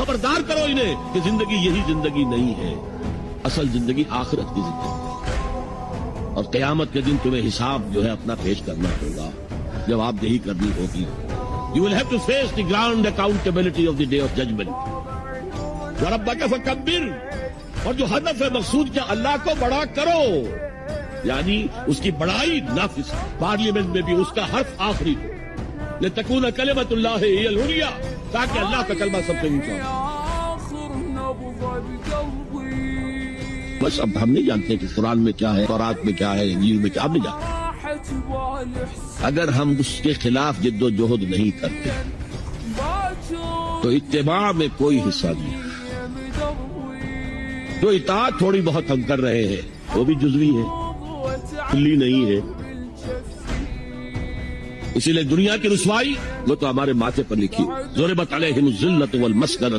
خبردار کرو انہیں کہ زندگی یہی زندگی نہیں ہے، اصل زندگی آخرت کی زندگی، اور قیامت کے دن تمہیں حساب جو ہے اپنا پیش کرنا ہوگا، جواب دہی کرنی ہوگی. You will have to face the ground accountability of the day of judgment. وَرَبَّكَ فَكَبِّرْ، اور جو ہدف ہے مقصود کیا، اللہ کو بڑا کرو، یعنی اس کی بڑائی نافذ، پارلیمنٹ میں بھی اس کا حرف آخری، لِتَكُونَ كَلِمَةُ اللَّهِ هِيَ الْعُلْيَا، تاکہ اللہ کا کلمہ سب سے اونچا ہو. بس اب ہم نہیں جانتے کہ قرآن میں کیا ہے، تورات میں کیا ہے، انجیل میں کیا، ہم نہیں جانتے. اگر ہم اس کے خلاف جد و جہد نہیں کرتے تو اتباع میں کوئی حصہ نہیں. جو اطاعت تھوڑی بہت ہم کر رہے ہیں وہ بھی جزوی ہے، کلی نہیں ہے. اسی لیے دنیا کی رسوائی وہ تو ہمارے ماتھے پر لکھی، ضربت علیہم الذلۃ والمسکنۃ